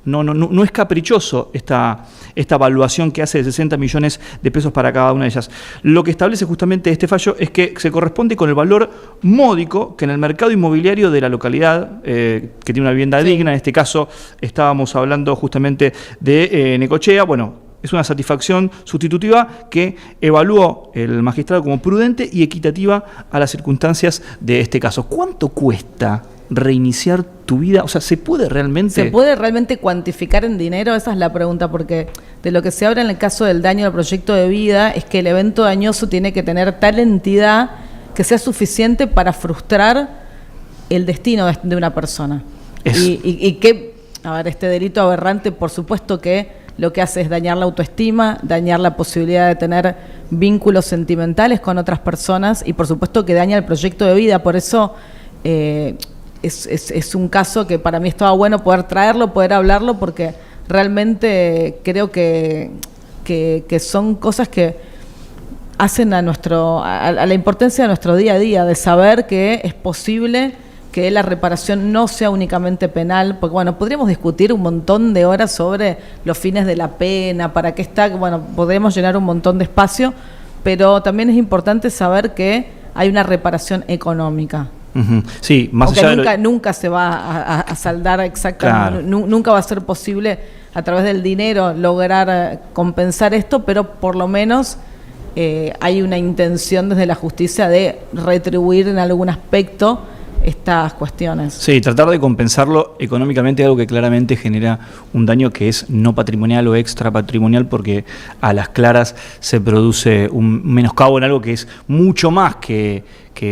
no es caprichoso esta evaluación que hace de 60 millones de pesos para cada una de ellas. Lo que establece justamente este fallo es que se corresponde con el valor módico que en el mercado inmobiliario de la localidad, que tiene una vivienda digna, en este caso estábamos hablando justamente de Necochea, bueno, es una satisfacción sustitutiva que evaluó el magistrado como prudente y equitativa a las circunstancias de este caso. ¿Cuánto cuesta reiniciar tu vida? O sea, ¿se puede realmente cuantificar en dinero? Esa es la pregunta, porque de lo que se habla en el caso del daño al proyecto de vida es que el evento dañoso tiene que tener tal entidad que sea suficiente para frustrar el destino de una persona. Y que, a ver, este delito aberrante, por supuesto que lo que hace es dañar la autoestima, dañar la posibilidad de tener vínculos sentimentales con otras personas y por supuesto que daña el proyecto de vida. Por eso es un caso que para mí estaba bueno poder traerlo, poder hablarlo, porque realmente creo que son cosas que hacen a la importancia de nuestro día a día, de saber que es posible que la reparación no sea únicamente penal, porque bueno, podríamos discutir un montón de horas sobre los fines de la pena, para qué está, bueno, podemos llenar un montón de espacio, pero también es importante saber que hay una reparación económica. Sí, más allá de nunca se va a saldar exactamente, claro. Nunca va a ser posible a través del dinero lograr compensar esto, pero por lo menos hay una intención desde la justicia de retribuir en algún aspecto estas cuestiones. Sí, tratar de compensarlo económicamente, algo que claramente genera un daño que es no patrimonial o extra patrimonial, porque a las claras se produce un menoscabo en algo que es mucho más que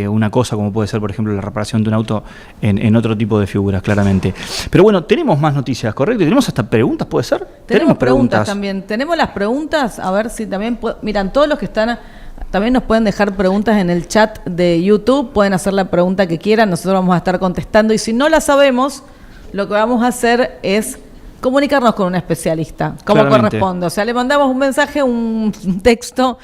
una cosa como puede ser, por ejemplo, la reparación de un auto en otro tipo de figuras, claramente. Pero bueno, tenemos más noticias, ¿correcto? Y tenemos hasta preguntas, ¿puede ser? Tenemos preguntas también. Tenemos las preguntas, a ver si también... Miran, todos los que están... También nos pueden dejar preguntas en el chat de YouTube, pueden hacer la pregunta que quieran, nosotros vamos a estar contestando y si no la sabemos, lo que vamos a hacer es comunicarnos con un especialista, como claramente corresponde. O sea, le mandamos un mensaje, un texto,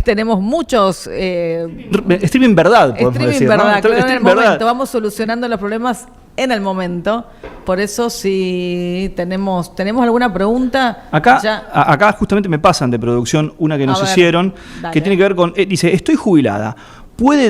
tenemos muchos... streaming verdad, podemos decir. Verdad, ¿no? En el momento, vamos solucionando los problemas en el momento. Por eso, si tenemos alguna pregunta... Acá justamente me pasan de producción una que nos hicieron, que tiene que ver con... dice, estoy jubilada. ¿Puedo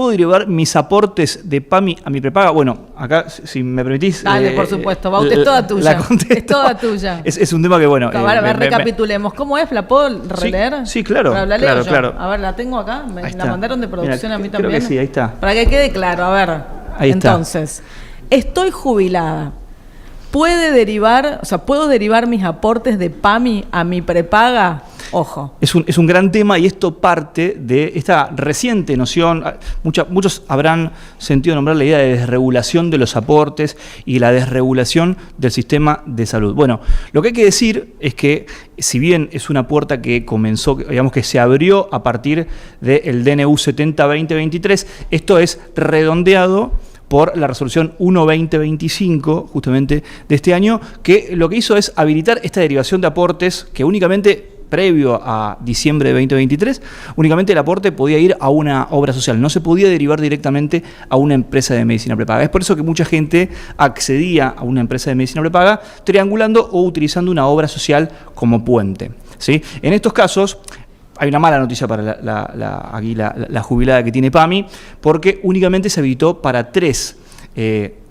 derivar mis aportes de PAMI a mi prepaga? Bueno, acá, si me permitís... Dale, por supuesto, Bauti, es toda tuya. Es toda tuya. Es un tema que, bueno... A ver, recapitulemos. ¿Cómo es? ¿La puedo releer? Sí, claro. Claro. A ver, la tengo acá. La mandaron de producción. Mira, a mí también. Creo que sí, ahí está. Para que quede claro, a ver. Ahí entonces, estoy jubilada. ¿Puedo derivar mis aportes de PAMI a mi prepaga? Ojo. Es un gran tema y esto parte de esta reciente noción, muchos habrán sentido nombrar la idea de desregulación de los aportes y la desregulación del sistema de salud. Bueno, lo que hay que decir es que si bien es una puerta que comenzó, digamos que se abrió a partir del DNU 70-2023, esto es redondeado por la resolución 1-2025, justamente de este año, que lo que hizo es habilitar esta derivación de aportes que únicamente, previo a diciembre de 2023, únicamente el aporte podía ir a una obra social, no se podía derivar directamente a una empresa de medicina prepaga. Es por eso que mucha gente accedía a una empresa de medicina prepaga triangulando o utilizando una obra social como puente, ¿sí? En estos casos... Hay una mala noticia para la jubilada que tiene PAMI, porque únicamente se habilitó para 3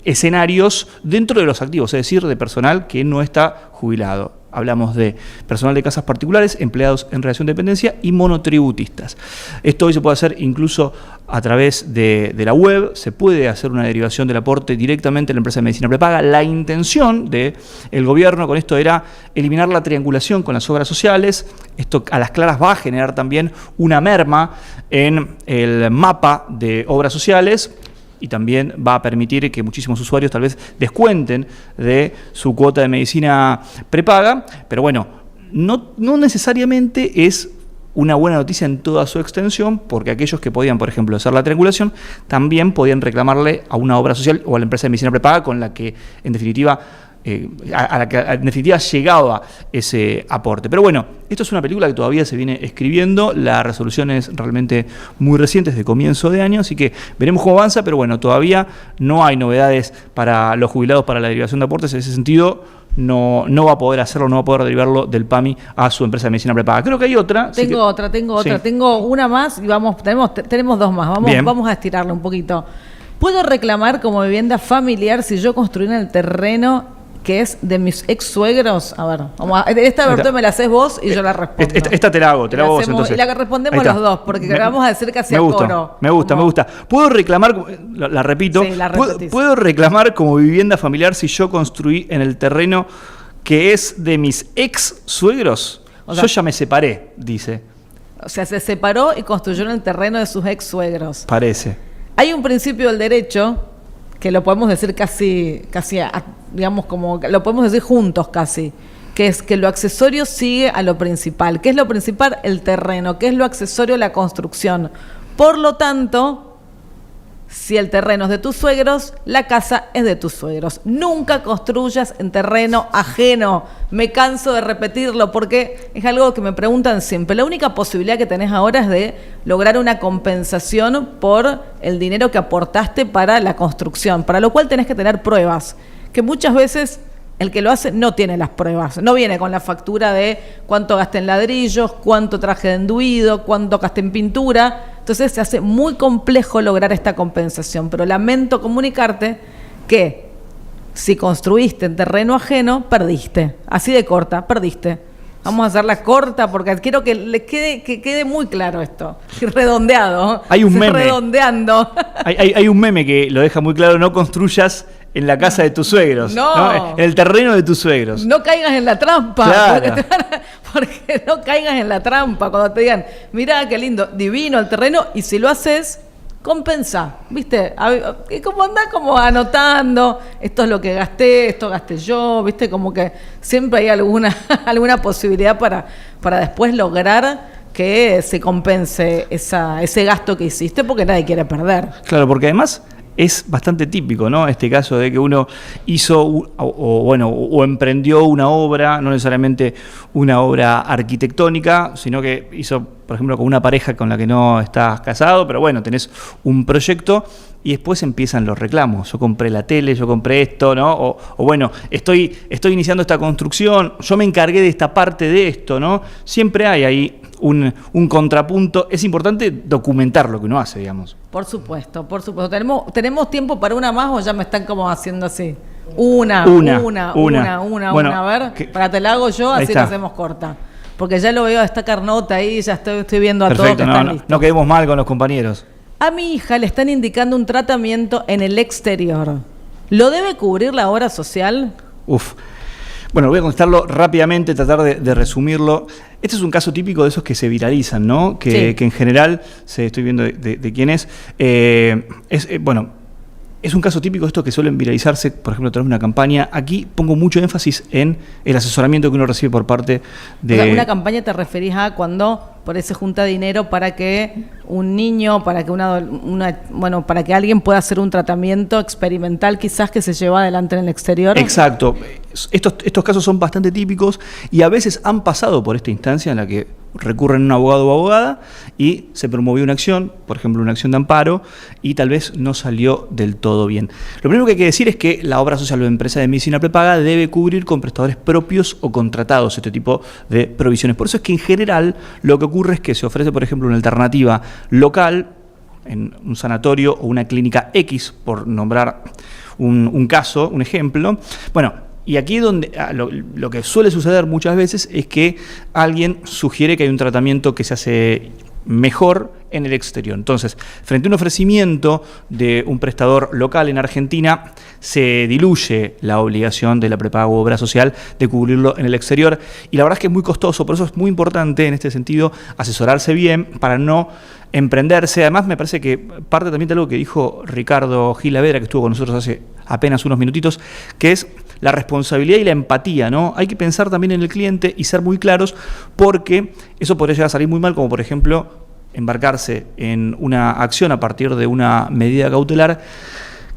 escenarios dentro de los activos, es decir, de personal que no está jubilado. Hablamos de personal de casas particulares, empleados en relación de dependencia y monotributistas. Esto hoy se puede hacer incluso a través de la web, se puede hacer una derivación del aporte directamente en la empresa de medicina prepaga. La intención del gobierno con esto era eliminar la triangulación con las obras sociales. Esto a las claras va a generar también una merma en el mapa de obras sociales, y también va a permitir que muchísimos usuarios tal vez descuenten de su cuota de medicina prepaga, pero bueno, no necesariamente es una buena noticia en toda su extensión, porque aquellos que podían, por ejemplo, hacer la triangulación, también podían reclamarle a una obra social o a la empresa de medicina prepaga con la que, en definitiva, a la que en definitiva llegaba ese aporte. Pero bueno, esto es una película que todavía se viene escribiendo, la resolución es realmente muy reciente, es de comienzo de año, así que veremos cómo avanza, pero bueno, todavía no hay novedades para los jubilados para la derivación de aportes. En ese sentido, no va a poder hacerlo, no va a poder derivarlo del PAMI a su empresa de medicina prepaga. Creo que hay otra. Tengo otra, sí. tengo una más y tenemos dos más, vamos a estirarla un poquito. ¿Puedo reclamar como vivienda familiar si yo construí en el terreno que es de mis ex suegros? A ver, esta verdad me la haces vos y yo la respondo. Esta te la hago vos entonces. Y la que respondemos los dos, porque vamos a decir casi a coro. Me gusta. ¿Puedo reclamar, la repito, sí, ¿puedo reclamar como vivienda familiar si yo construí en el terreno que es de mis ex suegros? O sea, yo ya me separé, dice. O sea, se separó y construyó en el terreno de sus ex suegros. Parece. Hay un principio del derecho que lo podemos decir casi, digamos, como lo podemos decir juntos casi, que es que lo accesorio sigue a lo principal. ¿Qué es lo principal? El terreno. ¿Qué es lo accesorio? La construcción. Por lo tanto, si el terreno es de tus suegros, la casa es de tus suegros. Nunca construyas en terreno ajeno. Me canso de repetirlo porque es algo que me preguntan siempre. La única posibilidad que tenés ahora es de lograr una compensación por el dinero que aportaste para la construcción, para lo cual tenés que tener pruebas, que muchas veces el que lo hace no tiene las pruebas, no viene con la factura de cuánto gasté en ladrillos, cuánto traje de enduido, cuánto gasté en pintura. Entonces se hace muy complejo lograr esta compensación, pero lamento comunicarte que si construiste en terreno ajeno, perdiste, así de corta, perdiste. Vamos a hacerla corta porque quiero que quede muy claro esto, redondeado. Hay un meme. Redondeando. Hay un meme que lo deja muy claro: no construyas en la casa de tus suegros, no. En el terreno de tus suegros. No caigas en la trampa, claro. porque no caigas en la trampa cuando te digan, mirá qué lindo, divino el terreno, y si lo haces, compensa, ¿viste? Y como andás como anotando, esto es lo que gasté, esto gasté yo, ¿viste? Como que siempre hay alguna posibilidad para después lograr que se compense ese gasto que hiciste, porque nadie quiere perder. Claro, porque además es bastante típico, ¿no? Este caso de que uno hizo o emprendió una obra, no necesariamente una obra arquitectónica, sino que hizo, por ejemplo, con una pareja con la que no estás casado, pero bueno, tenés un proyecto y después empiezan los reclamos. Yo compré la tele, yo compré esto, ¿no? O bueno, estoy iniciando esta construcción, yo me encargué de esta parte de esto, ¿no? Siempre hay ahí un contrapunto. Es importante documentar lo que uno hace, digamos. Por supuesto. ¿Tenemos tiempo para una más o ya me están como haciendo así? Una. Bueno, a ver, para te la hago yo, así la hacemos corta. Porque ya lo veo a esta Carnota ahí, ya estoy viendo a todos que están listos. No quedemos mal con los compañeros. A mi hija le están indicando un tratamiento en el exterior. ¿Lo debe cubrir la obra social? Bueno, voy a contestarlo rápidamente, tratar de resumirlo. Este es un caso típico de esos que se viralizan, ¿no? Que en general, estoy viendo de quién es. Es un caso típico de estos que suelen viralizarse, por ejemplo, a través de una campaña. Aquí pongo mucho énfasis en el asesoramiento que uno recibe por parte de... O sea, ¿una campaña te referís a cuando por eso junta dinero para que un niño, para que para que alguien pueda hacer un tratamiento experimental quizás que se lleva adelante en el exterior? Exacto. Estos casos son bastante típicos y a veces han pasado por esta instancia en la que recurren a un abogado o abogada y se promovió una acción, por ejemplo una acción de amparo, y tal vez no salió del todo bien. Lo primero que hay que decir es que la obra social o empresa de medicina prepaga debe cubrir con prestadores propios o contratados este tipo de provisiones. Por eso es que en general lo que ocurre es que se ofrece, por ejemplo, una alternativa local en un sanatorio o una clínica X, por nombrar un caso, un ejemplo. Bueno, y aquí donde lo que suele suceder muchas veces es que alguien sugiere que hay un tratamiento que se hace mejor en el exterior. Entonces, frente a un ofrecimiento de un prestador local en Argentina, se diluye la obligación de la prepaga u obra social de cubrirlo en el exterior, y la verdad es que es muy costoso. Por eso es muy importante en este sentido asesorarse bien para no emprenderse. Además, me parece que parte también de algo que dijo Ricardo Gilavera, que estuvo con nosotros hace apenas unos minutitos, que es la responsabilidad y la empatía, ¿no? Hay que pensar también en el cliente y ser muy claros, porque eso podría llegar a salir muy mal, como por ejemplo embarcarse en una acción a partir de una medida cautelar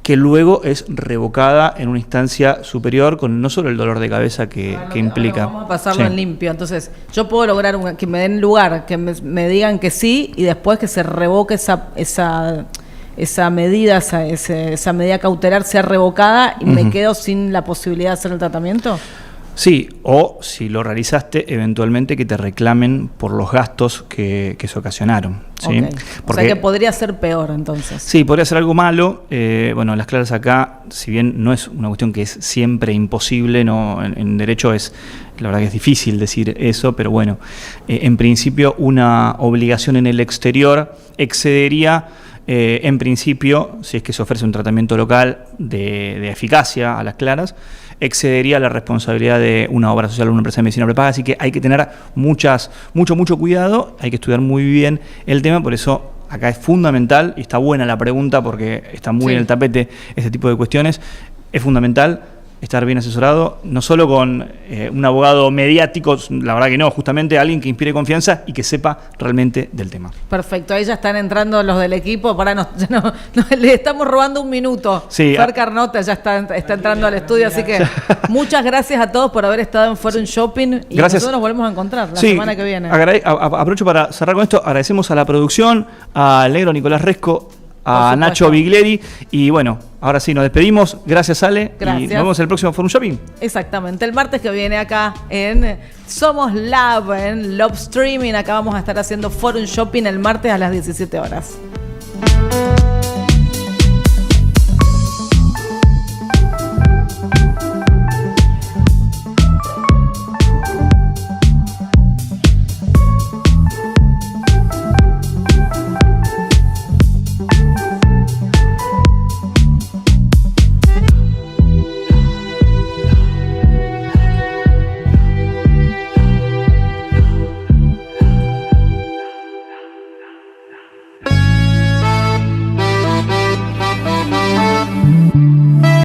que luego es revocada en una instancia superior con no solo el dolor de cabeza que implica. Vamos a pasarlo Sí. en limpio. Entonces, yo puedo lograr que me den lugar, que me digan que sí, y después que se revoque esa medida, esa medida cautelar sea revocada y me quedo sin la posibilidad de hacer el tratamiento. Sí, o si lo realizaste, eventualmente que te reclamen por los gastos que se ocasionaron. ¿Sí? Okay. O sea que podría ser peor entonces. Sí, podría ser algo malo. Bueno, las claras acá, si bien no es una cuestión que es siempre imposible, no, en derecho es, la verdad que es difícil decir eso, pero bueno, en principio una obligación en el exterior excedería, en principio, si es que se ofrece un tratamiento local de eficacia a las claras, excedería la responsabilidad de una obra social o una empresa de medicina prepaga, así que hay que tener mucho cuidado, hay que estudiar muy bien el tema, por eso acá es fundamental, y está buena la pregunta porque está muy en el tapete este tipo de cuestiones, es fundamental estar bien asesorado, no solo con un abogado mediático, la verdad que no, justamente alguien que inspire confianza y que sepa realmente del tema. Perfecto, ahí ya están entrando los del equipo, le estamos robando un minuto. Sí, Fer Carnota ya está entrando al estudio, así que muchas gracias a todos por haber estado en Forum Shopping y gracias. nosotros nos volvemos a encontrar la semana que viene. Aprovecho para cerrar con esto, agradecemos a la producción, al negro Nicolás Resco, a Nacho Bigleri, y bueno, ahora sí nos despedimos. Gracias, Ale. Gracias. Y nos vemos en el próximo Forum Shopping. Exactamente, el martes que viene acá en Somos Lab, en Love Streaming. Acá vamos a estar haciendo Forum Shopping el martes a las 17 horas.